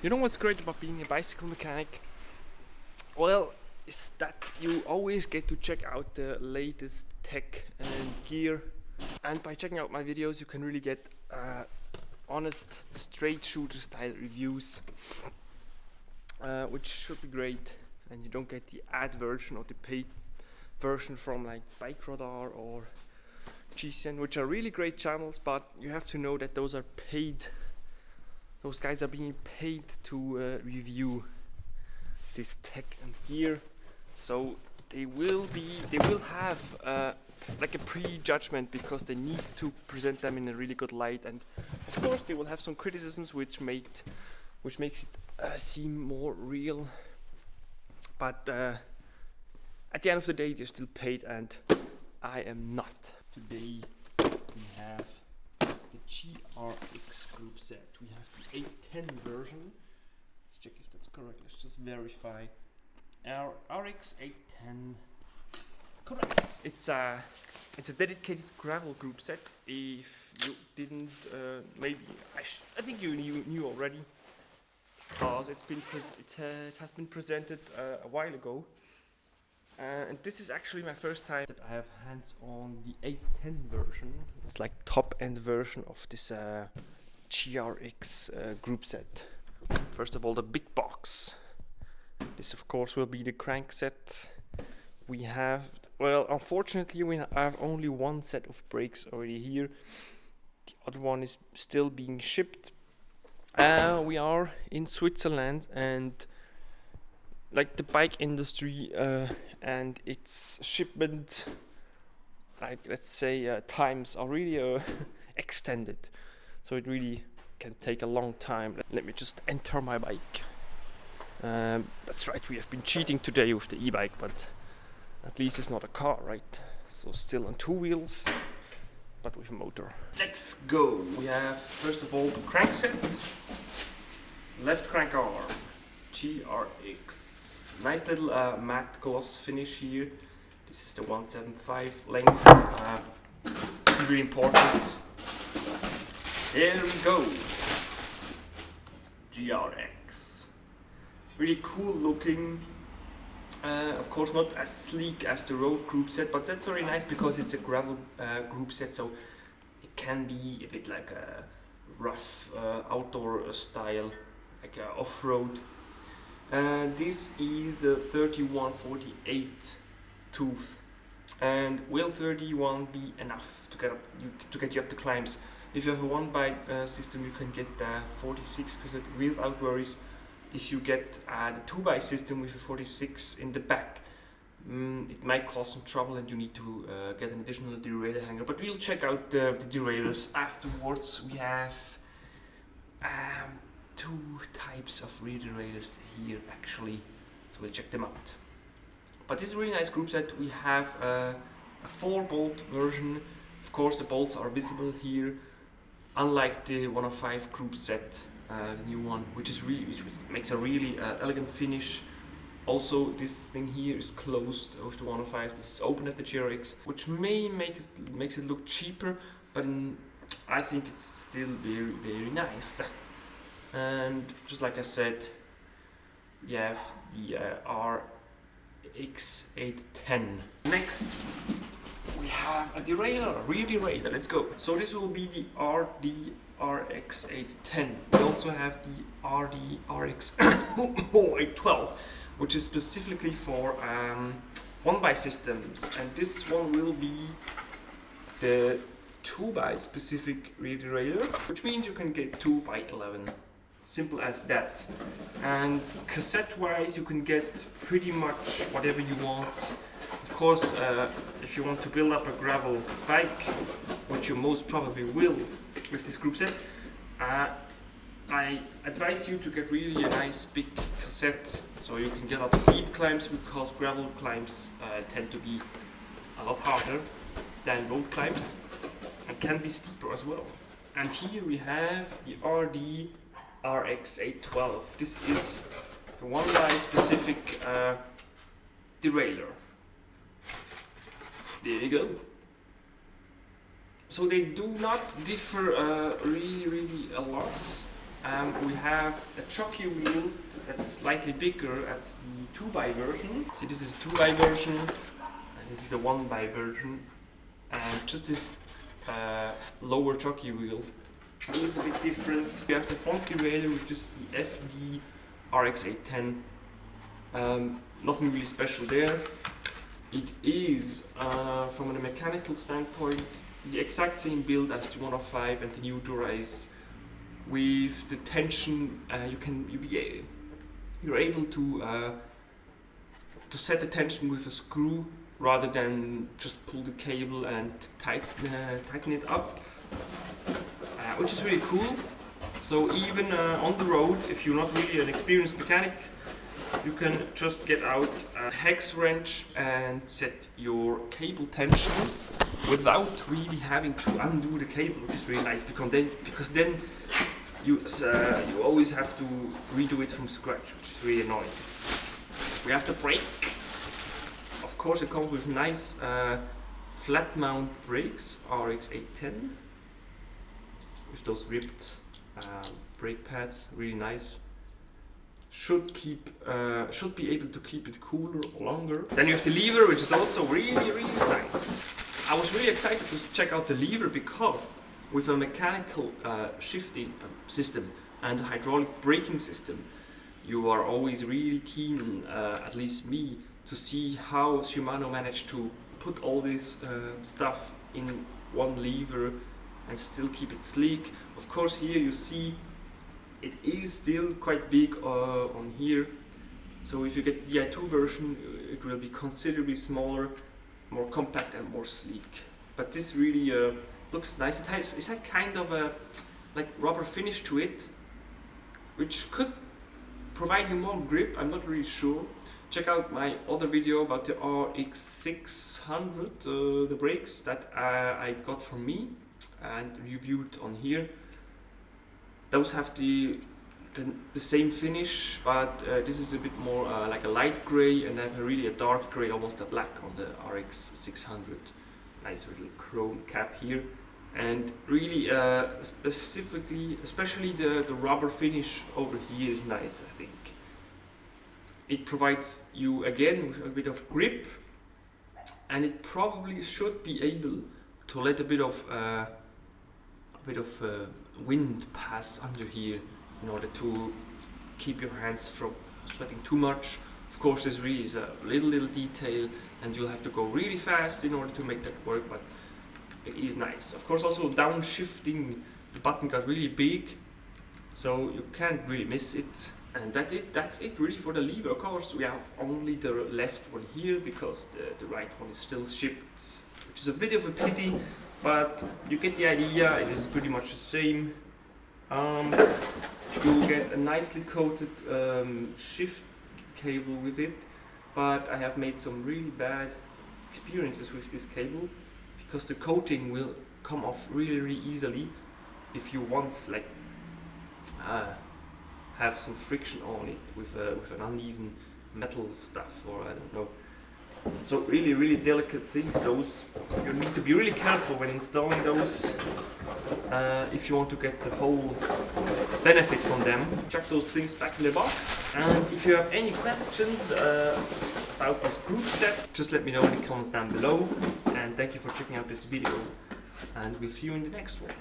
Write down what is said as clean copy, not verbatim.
You know what's great about being a bicycle mechanic? Well, is that you always get to check out the latest tech and gear, and by checking out my videos you can really get honest, straight shooter style reviews, which should be great, and you don't get the ad version or the paid version from like Bike Radar or GCN, which are really great channels, but you have to know that those are paid. Those guys are being paid to review this tech and gear, so they will have like a prejudgment because they need to present them in a really good light, and of course they will have some criticisms which makes it seem more real. But at the end of the day, they're still paid, and I am not. Today we have the GRX Groupset. We have the 810 version. Let's check if that's correct. Let's just verify. Our RX 810. Correct. It's a dedicated gravel Groupset. If you didn't, maybe I think you knew already, because it has been presented a while ago. And this is actually my first time that I have hands on the 810 version. It's like top end version of this GRX Groupset. First of all, the big box. This of course will be the crankset. We have, well, unfortunately I have only one set of brakes already here. The other one is still being shipped. We are in Switzerland, and like the bike industry and its shipment, like let's say times are really extended, so it really can take a long time. Let me just enter my bike. That's right, we have been cheating today with the e-bike, but at least it's not a car, right? So still on two wheels, but with a motor. Let's go. We have first of all the crankset, left crank arm, GRX. Nice little matte gloss finish here. This is the 175 length. It's really important. There we go. GRX. Really cool looking. Of course not as sleek as the road Groupset, but that's very nice because it's a gravel Groupset, so it can be a bit like a rough outdoor style, like off-road. This is a 3148 tooth, and will 31 be enough to get you up the climbs? If you have a one bike system, you can get the 46 without worries. If you get the 2x system with a 46 in the back, it might cause some trouble and you need to get an additional derailleur hanger, but we'll check out the derailleurs afterwards. We have two types of rear derailleurs here actually, so we'll check them out. But this is a really nice Groupset. We have a 4-bolt version. Of course the bolts are visible here, unlike the 105 Groupset, the new one, which makes a really elegant finish. Also this thing here is closed with the 105. This is open at the GRX, which makes it look cheaper, but I think it's still very, very nice. And just like I said, we have the RX 810. Next, we have a derailleur, a rear derailleur. Let's go. So this will be the RX 810. We also have the RX 812, which is specifically for 1x systems, and this one will be the 2x specific rear derailleur, which means you can get 2x11. Simple as that. And cassette wise, you can get pretty much whatever you want. Of course, if you want to build up a gravel bike, which you most probably will with this Groupset, I advise you to get really a nice big cassette, so you can get up steep climbs, because gravel climbs tend to be a lot harder than road climbs and can be steeper as well. And here we have the RX 812. This is the 1x specific derailleur. There you go. So they do not differ really a lot. we have a jockey wheel that is slightly bigger at the 2x version. See, this is 2x version, and this is the 1x version. And just this lower jockey wheel is a bit different. We have the front derailleur, which is the FD RX 810. Nothing really special there. It is, from a mechanical standpoint, the exact same build as the 105 and the new Dura-Ace. With the tension, you're able to set the tension with a screw rather than just pull the cable and tighten it up, which is really cool. So even on the road, if you're not really an experienced mechanic, you can just get out a hex wrench and set your cable tension without really having to undo the cable, which is really nice, because then you always have to redo it from scratch, which is really annoying. We have the brake. Of course, it comes with nice flat mount brakes, RX 810, with those ribbed brake pads, really nice. Should be able to keep it cooler longer. Then you have the lever, which is also really nice. I was really excited to check out the lever because with a mechanical shifting system and a hydraulic braking system, you are always really keen, at least me, to see how Shimano managed to put all this stuff in one lever and still keep it sleek. Of course, here you see it is still quite big on here, so if you get the i2 version, it will be considerably smaller, more compact and more sleek. But this really looks nice. It has kind of a like rubber finish to it, which could provide you more grip. I'm not really sure. Check out my other video about the RX 600, the brakes that I got from me and reviewed on here. Those have the same finish, but this is a bit more like a light grey, and I have really a dark grey, almost a black on the RX 600. Nice little chrome cap here, and really especially the rubber finish over here is nice. I think it provides you again with a bit of grip, and it probably should be able to let a bit of wind pass under here in order to keep your hands from sweating too much. Of course, this really is a little detail, and you'll have to go really fast in order to make that work, but it is nice. Of course, also downshifting, the button got really big, so you can't really miss it. And that's it really for the lever. Of course, we have only the left one here because the right one is still shipped, which is a bit of a pity, but you get the idea. It is pretty much the same. You get a nicely coated shift cable with it, but I have made some really bad experiences with this cable because the coating will come off really easily if you once like have some friction on it with an uneven metal stuff, or I don't know. So really delicate things. Those you need to be really careful when installing those if you want to get the whole benefit from them. Check those things back in the box, and if you have any questions about this group set, just let me know in the comments down below. And thank you for checking out this video, and we'll see you in the next one.